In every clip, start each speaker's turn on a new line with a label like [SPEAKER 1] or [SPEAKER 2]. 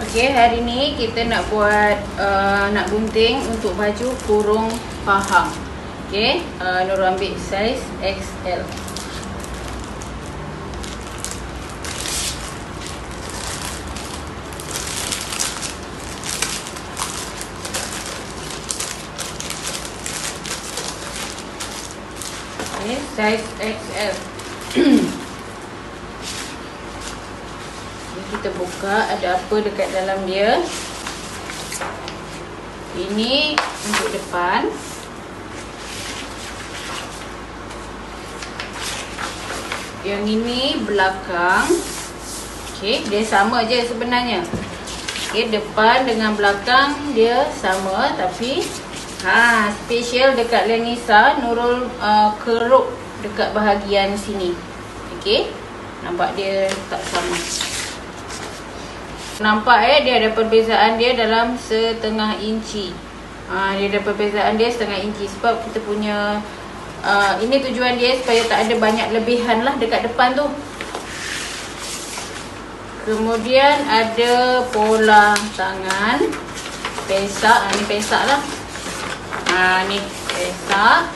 [SPEAKER 1] Okey, hari ni kita nak buat nak gunting untuk baju kurung pahang. Okey, Nurul ambil saiz XL. Okey, saiz XL. Kita buka ada apa dekat dalam dia. Ini untuk depan. Yang ini belakang. Okey, dia sama je sebenarnya. Okey, depan dengan belakang dia sama, tapi special dekat Lenisa Nurul keruk dekat bahagian sini. Okey, nampak dia tak sama. Nampak dia ada perbezaan dia dalam setengah inci. Dia ada perbezaan dia setengah inci sebab kita punya ini tujuan dia supaya tak ada banyak lebihan lah dekat depan tu. Kemudian ada pola tangan, pesak. Ni pesak lah. Ni pesak.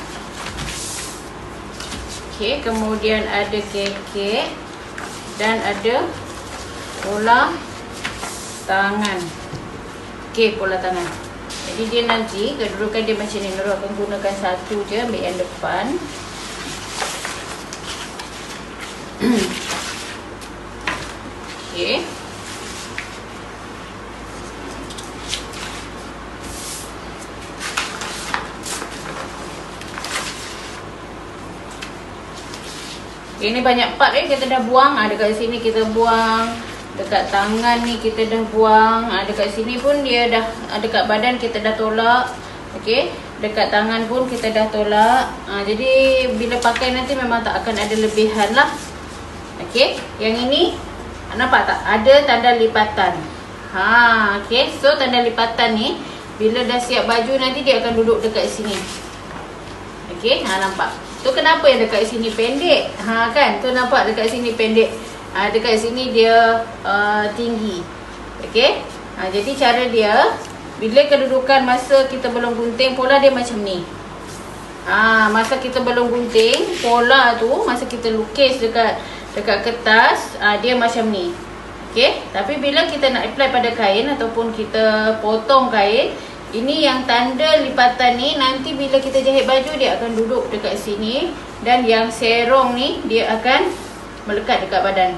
[SPEAKER 1] Okey, kemudian ada kekek dan ada pola tangan. Okey, pola tangan. Jadi dia nanti kedudukan dia macam ni. Nurul akan gunakan satu je, ambil yang depan. Okey. Ini banyak part kita dah buang. Dekat sini kita buang. Dekat tangan ni kita dah buang. Dekat sini pun dia dah, dekat badan kita dah tolak. Okey, dekat tangan pun kita dah tolak. Jadi bila pakai nanti memang tak akan ada lebihan lah. Okey, yang ini nampak tak? Ada tanda lipatan. Okey, so tanda lipatan ni bila dah siap baju nanti dia akan duduk dekat sini. Okey, nampak? Tu kenapa yang dekat sini pendek? Kan? Tu nampak dekat sini pendek. Dekat sini dia tinggi. Okey. Jadi cara dia, bila kedudukan masa kita belum gunting, pola dia macam ni. Masa kita belum gunting, pola tu masa kita lukis dekat kertas, dia macam ni. Okey. Tapi bila kita nak apply pada kain ataupun kita potong kain, ini yang tanda lipatan ni nanti bila kita jahit baju dia akan duduk dekat sini, dan yang serong ni dia akan melekat dekat badan.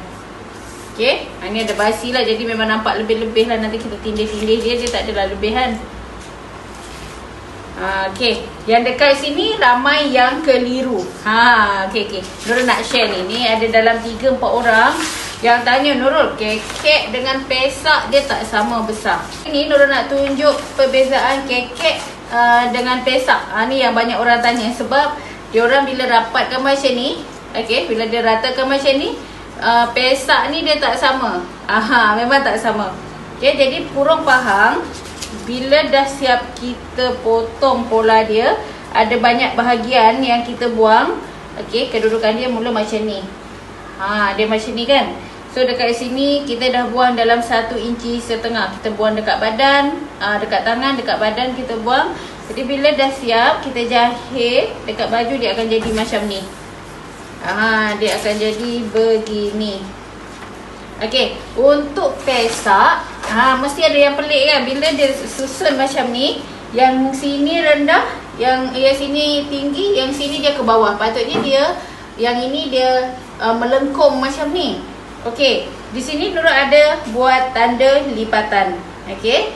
[SPEAKER 1] Okey, ini ada basi lah, jadi memang nampak lebih-lebih lah. Nanti kita tindih-tindih dia tak adalah lebihan. Okey, yang dekat sini ramai yang keliru. Okey. Nurul nak share ni. Ni ada dalam 3-4 orang yang tanya, Nurul, kekek dengan pesak dia tak sama besar. Ini Nurul nak tunjuk perbezaan kekek dengan pesak. Ni yang banyak orang tanya, sebab diorang bila rapatkan macam ni, okey, bila dia ratakan macam ni, pesak ni dia tak sama. Memang tak sama. Okey, jadi kurung pahang bila dah siap kita potong pola dia, ada banyak bahagian yang kita buang. Okey, kedudukan dia mula macam ni. Dia macam ni kan. So dekat sini kita dah buang dalam 1,5 inci. Kita buang dekat badan, dekat tangan, dekat badan kita buang. Jadi bila dah siap kita jahit dekat baju, dia akan jadi macam ni. Dia akan jadi begini. Okey, untuk pesak, mesti ada yang pelik kan. Bila dia susun macam ni, yang sini rendah, yang sini tinggi, yang sini dia ke bawah. Patutnya dia, yang ini dia melengkung macam ni. Okey, di sini Nurul ada buat tanda lipatan. Okey,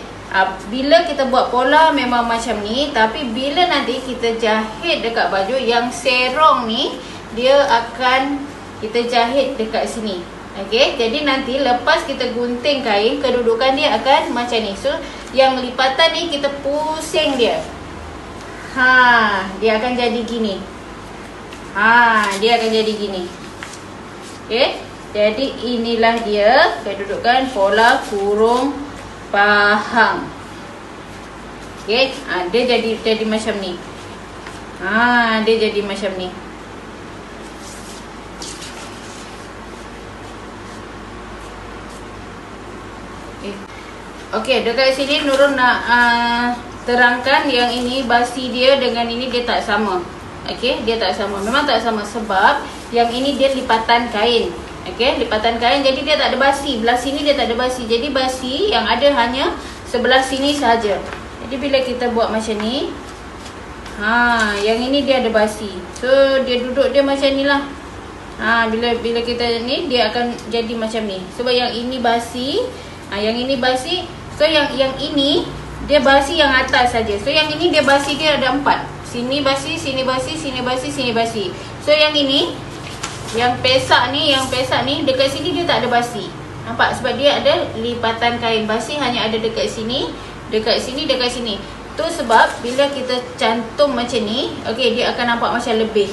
[SPEAKER 1] bila kita buat pola memang macam ni, tapi bila nanti kita jahit dekat baju, yang serong ni dia akan kita jahit dekat sini. Okey, jadi nanti lepas kita gunting kain, kedudukan dia akan macam ni. So yang lipatan ni kita pusing dia. Dia akan jadi gini. Dia akan jadi gini. Okey, jadi inilah dia kedudukan pola kurung pahang. Okey, dia jadi macam ni. Dia jadi macam ni. Okey, dekat sini Nurul nak terangkan yang ini basi dia dengan ini dia tak sama. Okey, dia tak sama. Memang tak sama sebab yang ini dia lipatan kain. Okey, lipatan kain jadi dia tak ada basi. Belah sini dia tak ada basi. Jadi basi yang ada hanya sebelah sini sahaja. Jadi bila kita buat macam ni, yang ini dia ada basi. So dia duduk dia macam ni lah. Bila kita ni dia akan jadi macam ni. Sebab yang ini basi, yang ini basi. So yang ini dia basi yang atas saja. So yang ini dia basi dia ada 4. Sini basi, sini basi, sini basi, sini basi. So yang ini yang pesak ni dekat sini dia tak ada basi. Nampak? Sebab dia ada lipatan kain. Basi hanya ada dekat sini, dekat sini, dekat sini. Tu sebab bila kita cantum macam ni, okey, dia akan nampak macam lebih.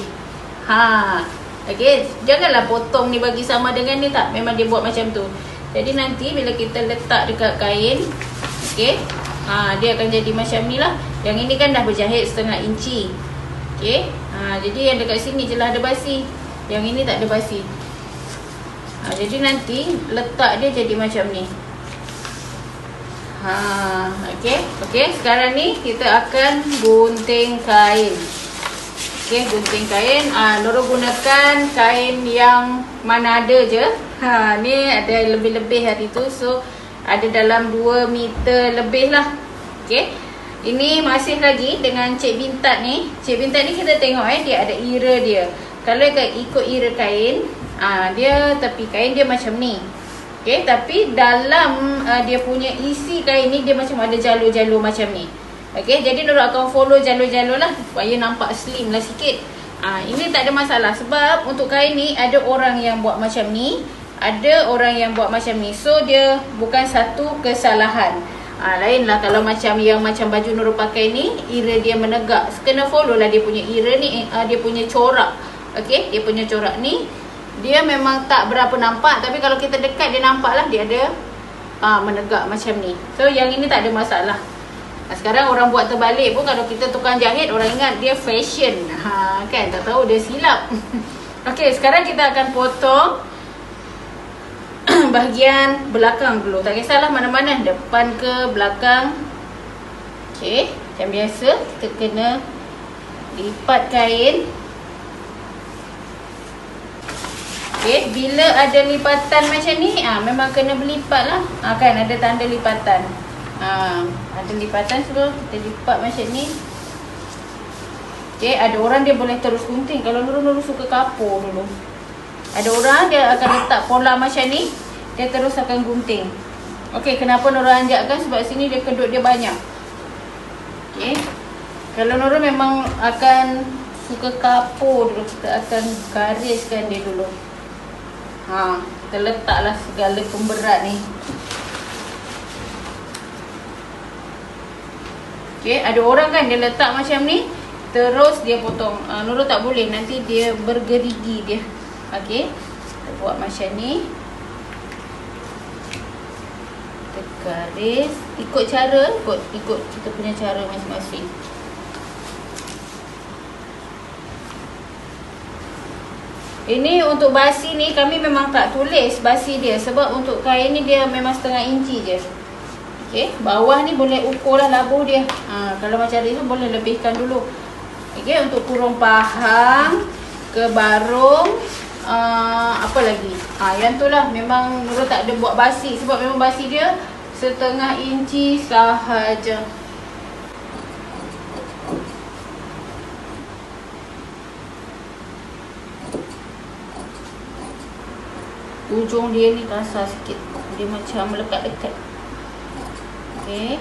[SPEAKER 1] Okey, janganlah potong ni bagi sama dengan ni tak. Memang dia buat macam tu. Jadi nanti bila kita letak dekat kain, okey, dia akan jadi macam ni lah. Yang ini kan dah berjahit setengah inci. Okey, jadi yang dekat sini je lah ada basi. Yang ini tak ada basi. Jadi nanti letak dia jadi macam ni. Okey, sekarang ni kita akan gunting kain. Okey, gunting kain. Nurul gunakan kain yang mana ada je. Ni ada lebih-lebih hari tu. So ada dalam 2 meter lebih lah. Okey. Ini masih lagi dengan Cik Bintat ni. Cik Bintat ni kita tengok dia ada ira dia. Kalau ikut ira kain, dia tepi kain dia macam ni. Okey, tapi dalam dia punya isi kain ni dia macam ada jalur-jalur macam ni. Okey, jadi Nurul akan follow jalur-jalur lah supaya nampak slim lah sikit. Ini tak ada masalah sebab untuk kain ni ada orang yang buat macam ni, ada orang yang buat macam ni. So dia bukan satu kesalahan. Lain lah kalau macam yang macam baju Nurul pakai ni, ira dia menegak. Kena follow lah dia punya ira ni, dia punya corak. Okey, dia punya corak ni dia memang tak berapa nampak, tapi kalau kita dekat dia nampak lah dia ada menegak macam ni. So yang ini tak ada masalah. Sekarang orang buat terbalik pun kalau kita tukang jahit, orang ingat dia fashion. Kan, tak tahu dia silap. Okey, sekarang kita akan potong bahagian belakang dulu. Tak kisahlah mana-mana, depan ke belakang. Okey, macam biasa kita kena lipat kain. Okey, bila ada lipatan macam ni, memang kena berlipat lah. Kan ada tanda lipatan. Ada lipatan, so kita lipat macam ni. Okey, ada orang dia boleh terus gunting. Kalau Nurul suka kapur dulu. Ada orang dia akan letak pola macam ni, dia terus akan gunting. Okey, kenapa Nurul anjakkan? Sebab sini dia kedut dia banyak. Okey, kalau Nurul memang akan suka kapur dulu, kita akan gariskan dia dulu. Kita letaklah segala pemberat ni. Okey, ada orang kan dia letak macam ni, terus dia potong. Nurul tak boleh, nanti dia bergerigi dia. Okey, kita buat macam ni. Kita garis, ikut kita punya cara masing-masing. Ini untuk basi ni kami memang tak tulis basi dia, sebab untuk kain ni dia memang setengah inci je. Okey, bawah ni boleh ukur lah labuh dia. Kalau macam ni tu boleh lebihkan dulu. Okey, untuk kurung pahang, ke barung, apa lagi? Yang tu lah memang Nurul tak ada buat basi, sebab memang basi dia setengah inci sahaja. Ujung dia ni kasar sikit, dia macam melekat-lekat. Okey,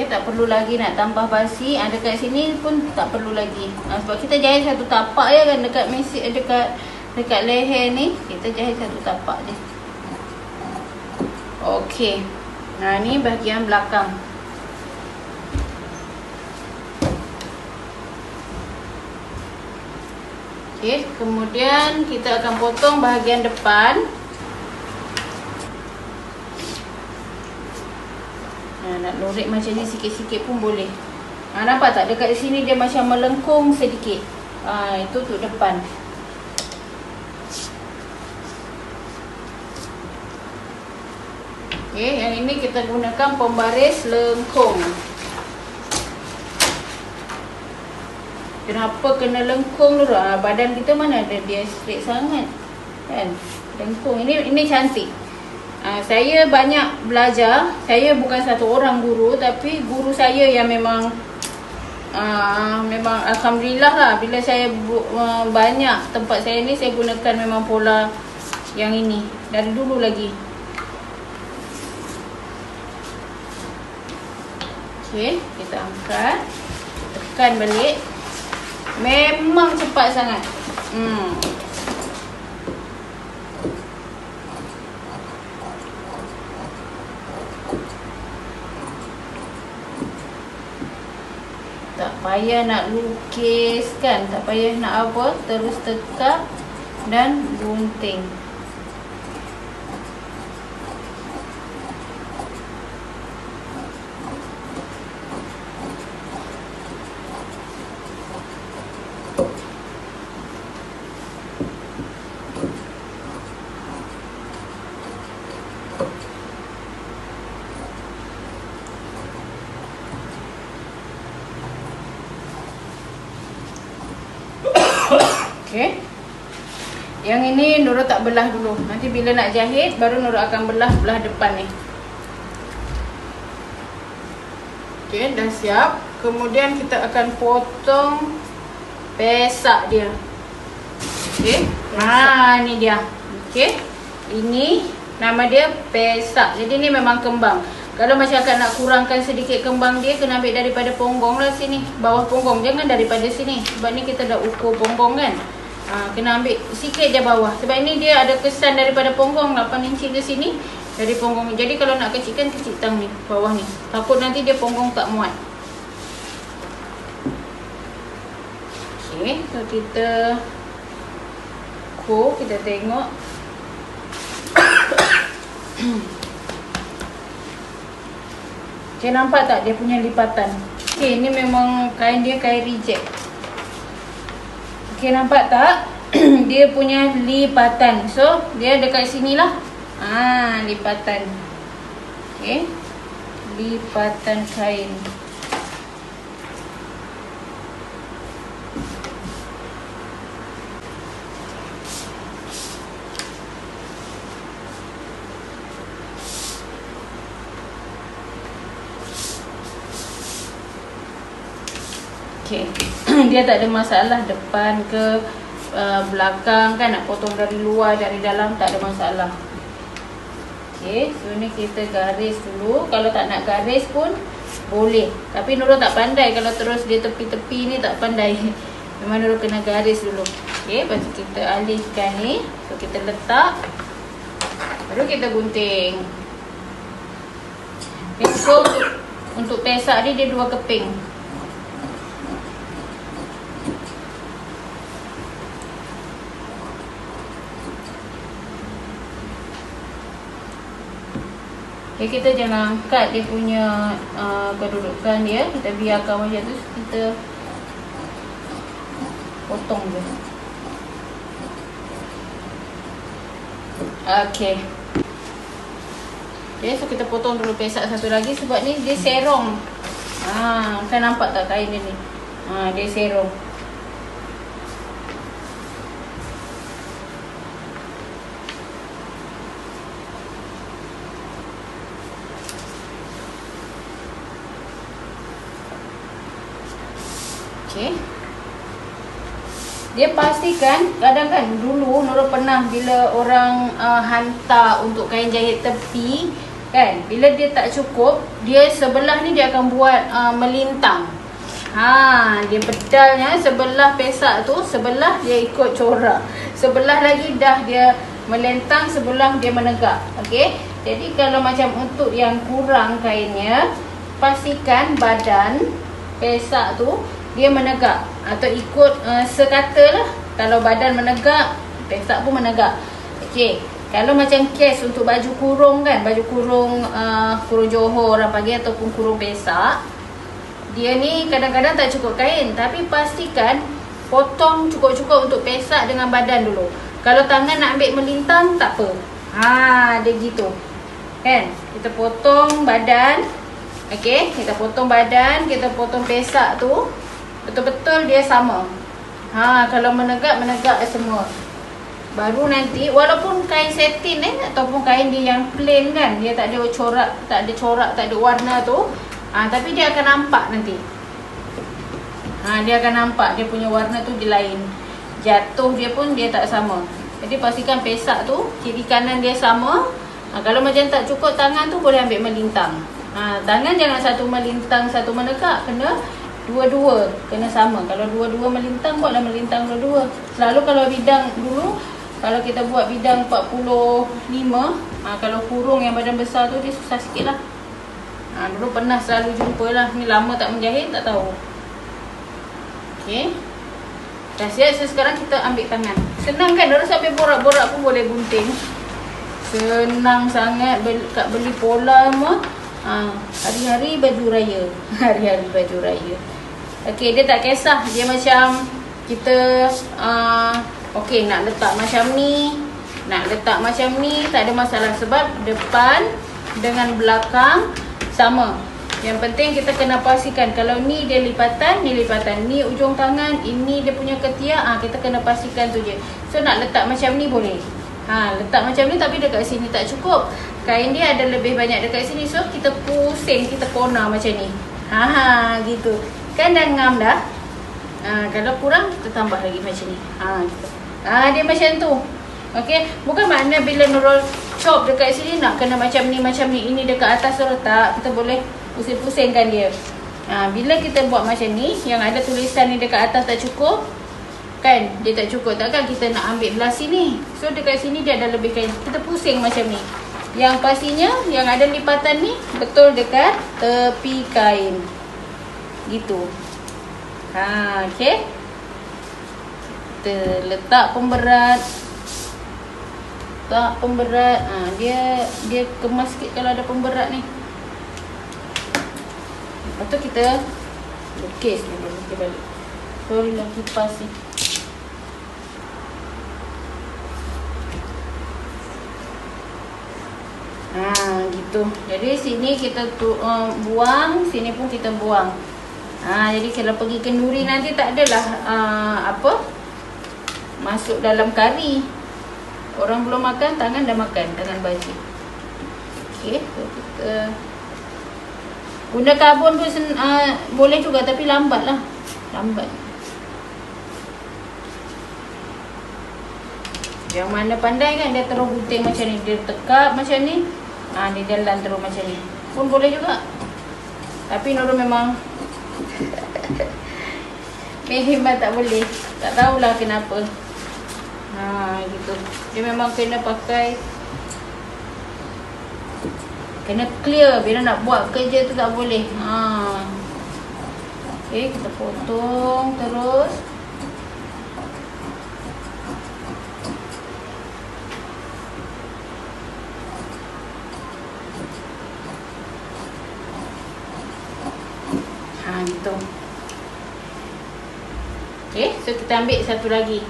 [SPEAKER 1] tak perlu lagi nak tambah basi. Dekat sini pun tak perlu lagi. Sebab kita jahit satu tapak je kan, dekat mesej, dekat leher ni kita jahit satu tapak je. Okey, ni bahagian belakang. Okey, kemudian kita akan potong bahagian depan. Nak lorek macam ni sikit-sikit pun boleh. Nampak tak? Dekat sini dia macam melengkung sedikit. Itu untuk depan. Okay, yang ini kita gunakan pembaris lengkung. Kenapa kena lengkung dulu? Badan kita mana ada dia straight sangat, kan? Lengkung. Ini cantik. Saya banyak belajar. Saya bukan satu orang guru, tapi guru saya yang memang alhamdulillah lah. Bila saya banyak tempat saya ni, saya gunakan memang pola yang ini dari dulu lagi. Okay, kita angkat, tekan balik. Memang cepat sangat. Tak payah nak lukis kan, tak payah nak apa, terus tekak dan gunting. Okay. Yang ini Nurul tak belah dulu. Nanti bila nak jahit baru Nurul akan belah depan ni. Okay, dah siap. Kemudian kita akan potong pesak dia. Okay. Ni dia. Okay. Ini nama dia pesak. Jadi ni memang kembang. Kalau masyarakat nak kurangkan sedikit kembang dia, kena ambil daripada ponggong lah sini. Bawah ponggong. Jangan daripada sini. Sebab ni kita dah ukur ponggong kan. Kena ambil sikit je bawah. Sebab ini dia ada kesan daripada ponggong 8 inci ke sini. Dari ponggong. Jadi kalau nak kecilkan, kecil tang ni. Bawah ni. Takut nanti dia ponggong tak muat. Okay. So kita ukur. Kita tengok. Okay, nampak tak dia punya lipatan? Okay, ni memang kain dia kain reject. Okay, nampak tak? Dia punya lipatan. So, dia dekat sini lah. Lipatan. Okay. Lipatan kain. Okay. Dia tak ada masalah depan ke belakang kan, nak potong dari luar dari dalam tak ada masalah. Okay, so ni kita garis dulu. Kalau tak nak garis pun boleh. Tapi Nurul tak pandai kalau terus dia tepi-tepi ni, tak pandai. Memang Nurul kena garis dulu. Okay, lepas tu kita alihkan ni. So kita letak. Baru kita gunting. Okay, so untuk pesak ni dia 2 keping. Okay, kita jangan angkat dia punya kedudukan dia. Kita biarkan macam tu. Kita potong je. Okay. Okay, so kita potong dulu pesak satu lagi. Sebab ni dia serong. Kan nampak tak kain dia ni? Dia serong. Okay. Dia pastikan, kadang kan dulu Nurul pernah bila orang hantar untuk kain jahit tepi kan, bila dia tak cukup, dia sebelah ni dia akan buat melintang. Dia pedalnya sebelah pesak tu, sebelah dia ikut corak, sebelah lagi dah dia melentang, sebelah dia menegak. Okey. Jadi kalau macam untuk yang kurang kainnya, pastikan badan pesak tu dia menegak atau ikut sekata lah. Kalau badan menegak, pesak pun menegak. Okey. Kalau macam kes untuk baju kurung kan, baju kurung kurung Johor orang panggil ataupun kurung pesak, dia ni kadang-kadang tak cukup kain, tapi pastikan potong cukup-cukup untuk pesak dengan badan dulu. Kalau tangan nak ambil melintang tak apa. Dia gitu. Kan? Kita potong badan. Okey, kita potong badan, kita potong pesak tu betul-betul dia sama. Kalau menegak semua. Baru nanti walaupun kain satin ataupun kain dia yang plain kan, dia tak ada corak, tak ada warna tu, tapi dia akan nampak nanti. Dia akan nampak dia punya warna tu dia lain. Jatuh dia pun dia tak sama. Jadi pastikan pesak tu kiri kanan dia sama. Kalau macam tak cukup tangan tu boleh ambil melintang. Tangan jangan satu melintang satu menegak, kena dua-dua, kena sama. Kalau dua-dua melintang, buatlah melintang dua-dua. Selalu kalau bidang dulu, kalau kita buat bidang 45, kalau kurung yang badan besar tu dia susah sikit lah. Dulu pernah selalu jumpa lah. Ni lama tak menjahit, tak tahu. Okay, dah siap. Sekarang kita ambil tangan. Senang kan? Orang sampai borak-borak pun boleh gunting. Senang sangat. Kat beli pola semua. Hari-hari baju raya. Hari-hari baju raya. Okay, dia tak kisah. Dia macam kita okey, nak letak macam ni, nak letak macam ni, tak ada masalah. Sebab depan dengan belakang sama. Yang penting kita kena pastikan kalau ni dia lipatan, ni lipatan, ni ujung tangan, ini dia punya ketiak, kita kena pastikan tu je. So nak letak macam ni boleh. Letak macam ni tapi dekat sini tak cukup. Kain dia ada lebih banyak dekat sini. So kita pusing, kita corner macam ni. Gitu. Kan dah ngam dah. Kalau kurang kita tambah lagi macam ni. Gitu. Dia macam tu. Okey, bukan makna bila Nurul chop dekat sini nak kena macam ni. Ini dekat atas tu letak, kita boleh pusing-pusingkan dia. Bila kita buat macam ni, yang ada tulisan ni dekat atas tak cukup, kan? Dia tak cukup, takkan kita nak ambil belah sini. So dekat sini dia ada lebih kain, kita pusing macam ni. Yang pastinya yang ada lipatan ni betul dekat tepi kain. Gitu. Okey. Kita letak pemberat. Dia kemas sikit kalau ada pemberat ni. Lepas tu kita lukis balik. Sorry lah kipas ni. Gitu. Jadi sini kita buang, sini pun kita buang. Jadi kalau pergi kenduri nanti tak adalah masuk dalam kari. Orang belum makan, tangan dah makan, tangan baju. Okey, so kita guna karbon pun boleh juga, tapi lambat lah. Yang mana pandai kan, dia terus gunting macam ni, dia tekap macam ni, dia jalan terus macam ni pun boleh juga. Tapi Nurul memang memang tak boleh. Tak tahulah kenapa. Gitu. Dia memang kena pakai, kena clear. Bila nak buat kerja tu tak boleh. Okey, kita potong terus. Gitu. Okey, so kita ambil satu lagi.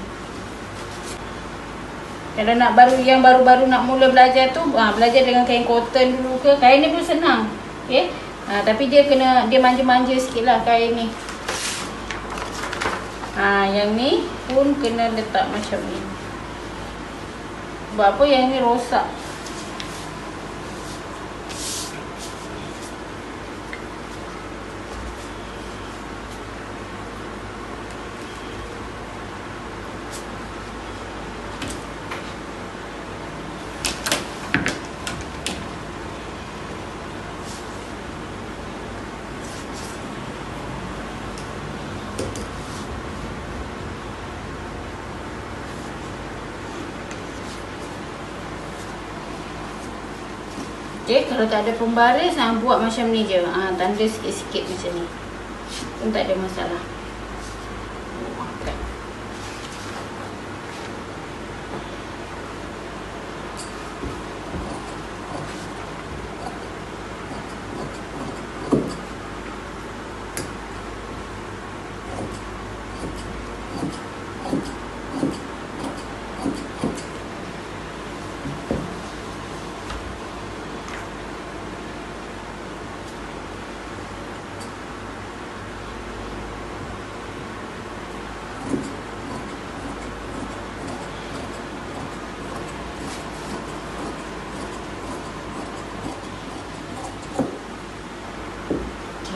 [SPEAKER 1] Kalau nak yang baru-baru nak mula belajar tu, belajar dengan kain cotton dulu ke. Kain ni pun senang. Okey. Tapi dia manja-manja sikitlah kain ni. Yang ni pun kena letak macam ni. Sebab apa yang ni rosak. Okay, kalau tak ada pembaris, buat macam ni je. Tanda sikit-sikit macam ni pun tak ada masalah.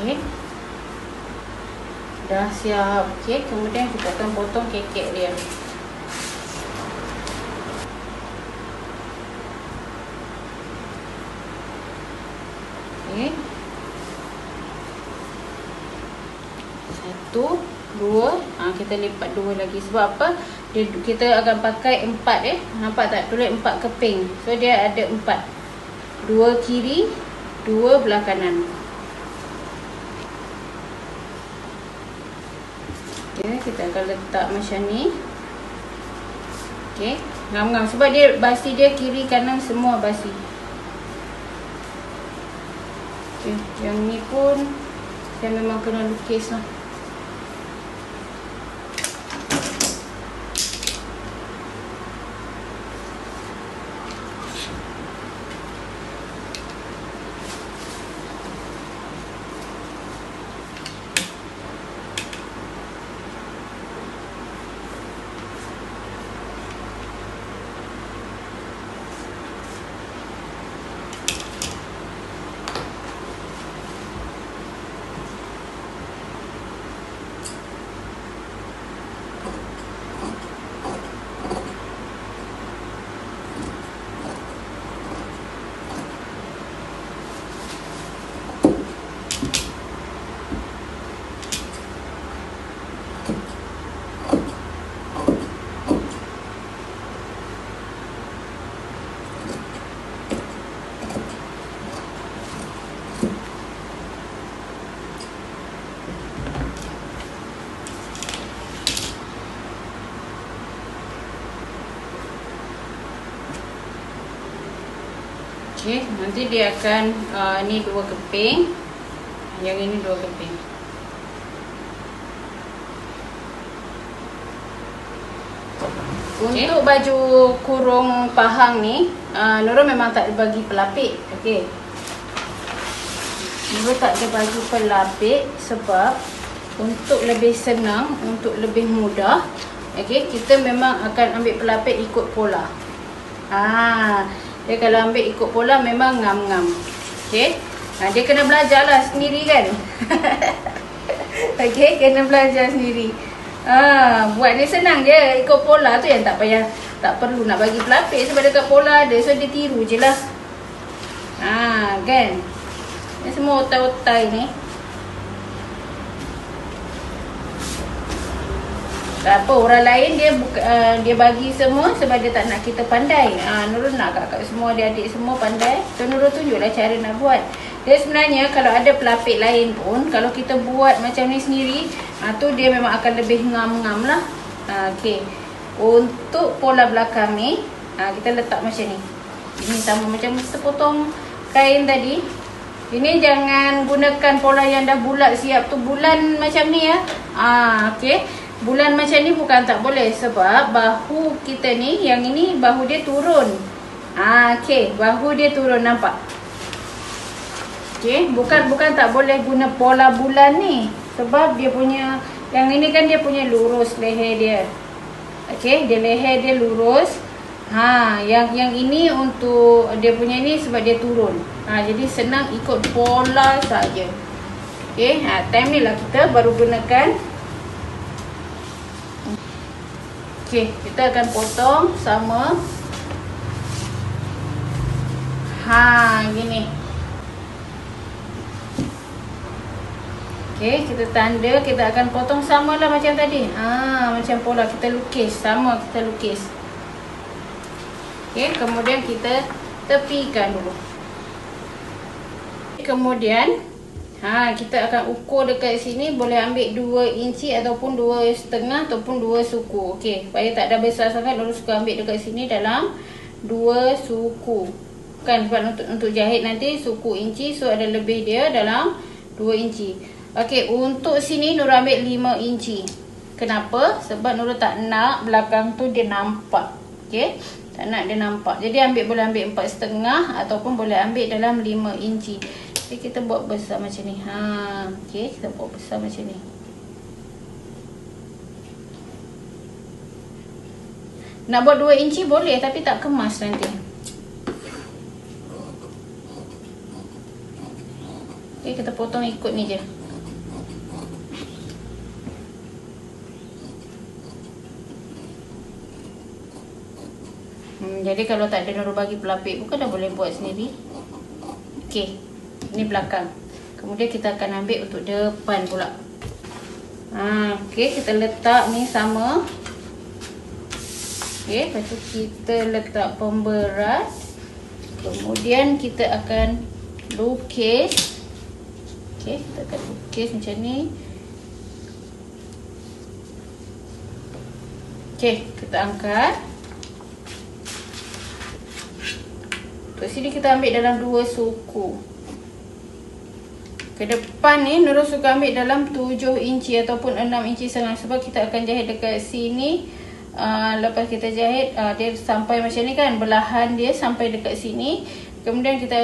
[SPEAKER 1] Okey. Dah siap. Okey, kemudian kita akan potong kekek dia. Okey. 1, 2. Kita lipat 2 lagi. Sebab apa? Kita akan pakai 4 Nampak tak? Tulis 4 keping. So dia ada 4. 2 kiri, 2 belah kanan. Okay, kita akan letak macam ni. Okay, ngam-ngam. Sebab dia basi dia kiri kanan semua basi. Okay, yang ni pun saya memang kena lukis lah. Okay, nanti dia akan ni 2 keping. Yang ini 2 keping. Okay. Untuk baju kurung pahang ni, Nurul memang tak bagi pelapik. Okey. Nurul tak ada bagi pelapik sebab untuk lebih senang, untuk lebih mudah, okey, kita memang akan ambil pelapik ikut pola. Dia kalau ambil ikut pola memang ngam-ngam. Okey. Dia kena belajar lah sendiri kan. Okey, kena belajar sendiri. Buat dia senang je ikut pola tu yang tak payah, tak perlu nak bagi pelapik sebab dekat pola ada. So dia tiru je lah. Kan. Ni semua otai-otai ni. Tak apa, orang lain dia bagi semua sebab dia tak nak kita pandai. Nurul nak kakak semua, adik-adik semua pandai. So Nurul tunjuklah cara nak buat. Dia sebenarnya kalau ada pelapik lain pun, kalau kita buat macam ni sendiri, tu dia memang akan lebih ngam-ngam lah. Okey. Untuk pola belakang ni, kita letak macam ni. Ini sama macam kita potong kain tadi. Ini jangan gunakan pola yang dah bulat siap tu, bulan macam ni ya. Okey. Bulan macam ni bukan tak boleh sebab bahu kita ni, yang ini bahu dia turun. Okey, bahu dia turun, nampak? Okey, bukan tak boleh guna pola bulan ni sebab dia punya, yang ini kan dia punya lurus leher dia. Okey, dia leher dia lurus. Yang ini untuk dia punya ni sebab dia turun. Jadi senang ikut pola saja. Okey, time ni lah kita baru gunakan. Okey, kita akan potong sama. Gini. Okey, kita tanda, kita akan potong samalah macam tadi. Macam pola kita lukis, sama kita lukis. Okey, kemudian kita tepikan dulu. Kemudian kita akan ukur dekat sini, boleh ambil 2 inci ataupun 2,5 ataupun 2 suku. Okey, supaya tak ada besar sangat, Nurul suka ambil dekat sini dalam 2 suku. Kan sebab untuk jahit nanti suku inci, so ada lebih dia dalam 2 inci. Okey, untuk sini Nurul ambil 5 inci. Kenapa? Sebab Nurul tak nak belakang tu dia nampak. Okey, tak nak dia nampak. Jadi boleh ambil 4,5 ataupun boleh ambil dalam 5 inci. Okay, kita buat besar macam ni. Okey, kita buat besar macam ni. Nak buat 2 inci boleh, tapi tak kemas nanti. Okay, kita potong ikut ni je. Jadi kalau tak ada Nurul bagi pelapik bukan dah boleh buat sendiri. Okay, ini belakang. Kemudian kita akan ambil untuk depan pula. Okay, kita letak ni sama. Okay, lepas tu kita letak pemberat. Kemudian kita akan lukis. Okay, kita akan lukis macam ni. Okay, kita angkat. Untuk sini kita ambil dalam 2 suku. Ke depan ni Nurul suka ambil dalam 7 inci ataupun 6 inci setengah. Sebab kita akan jahit dekat sini. Lepas kita jahit dia sampai macam ni kan. Belahan dia sampai dekat sini. Kemudian kita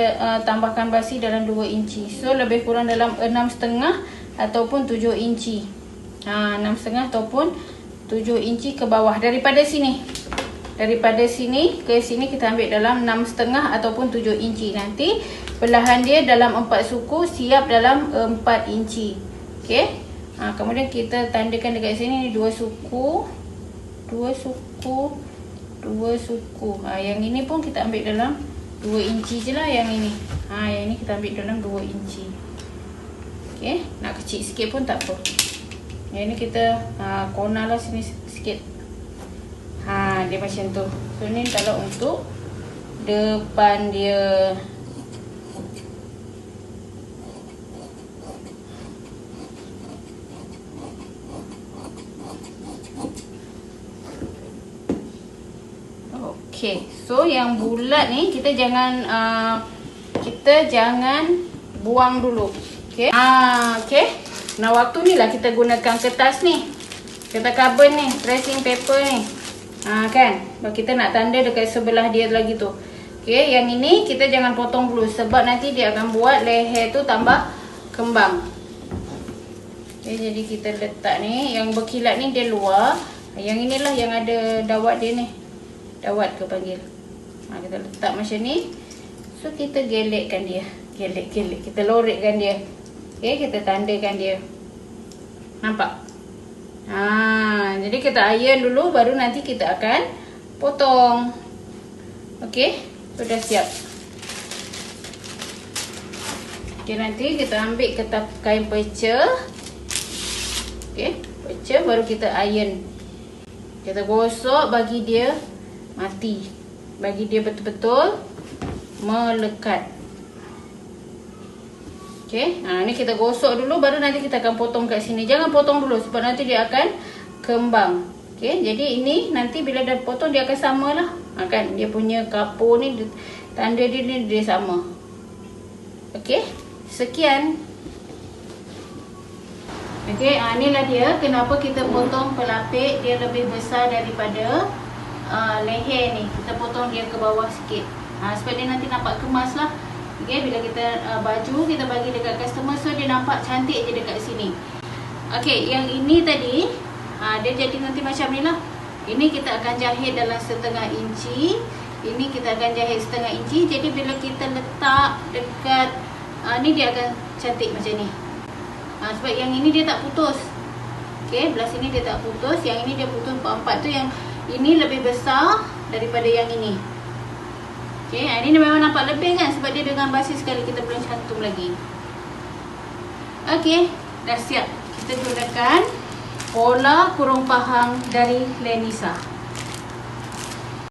[SPEAKER 1] tambahkan basi dalam 2 inci. So lebih kurang dalam 6,5 ataupun 7 inci. 6,5 ataupun 7 inci ke bawah daripada sini. Daripada sini ke sini kita ambil dalam 6,5 ataupun 7 inci. Nanti belahan dia dalam 4 suku, siap dalam 4 inci. Okey. Kemudian kita tandakan dekat sini 2 suku. 2 suku. 2 suku. Yang ini pun kita ambil dalam 2 inci je lah yang ini. Yang ini kita ambil dalam 2 inci. Okey. Nak kecil sikit pun tak apa. Yang ini kita corner lah sini sikit. Dia macam tu. So ni kalau untuk depan dia. Okey. So yang bulat ni kita jangan buang dulu. Okey. Okey. Nah, waktu ni lah kita gunakan kertas ni. Kertas karbon ni, tracing paper ni. Kan? Kita nak tanda dekat sebelah dia lagi tu. Okey, yang ini kita jangan potong dulu sebab nanti dia akan buat leher tu tambah kembang. Okey, jadi kita letak ni, yang berkilat ni dia luar. Yang inilah yang ada dawat dia ni. Dawat ke panggil. Kita letak macam ni. So kita gelekkan dia. Gelek. Kita lorekkan dia. Okey, kita tandakan dia. Nampak? Jadi kita iron dulu baru nanti kita akan potong. Okey, sudah siap. Okey, nanti kita ambil ketap kain perca. Okey, perca baru kita iron. Kita gosok bagi dia mati. Bagi dia betul-betul melekat. Okey, ni kita gosok dulu baru nanti kita akan potong kat sini. Jangan potong dulu sebab nanti dia akan kembang. Okey, jadi ini nanti bila dah potong dia akan samalah. Kan dia punya kapur ni tanda dia sama. Okey, sekian. Okey, inilah dia kenapa kita potong pelapik dia lebih besar daripada leher ni. Kita potong dia ke bawah sikit. Sebab dia nanti nampak kemas lah. Okay, bila kita baju kita bagi dekat customer so dia nampak cantik je dekat sini. Okay, yang ini tadi dia jadi nanti macam ni lah. Ini kita akan jahit dalam 1/2 inci. Ini kita akan jahit 1/2 inci. Jadi bila kita letak dekat ni dia akan cantik macam ni. Sebab yang ini dia tak putus. Okay, belah sini dia tak putus. Yang ini dia putus 4/4 tu. Yang ini lebih besar daripada yang ini. Okay, ini memang nampak lebih kan sebab dia dengan basi sekali kita belum cantum lagi. Okay, dah siap. Kita gunakan pola kurung pahang dari Lenisa.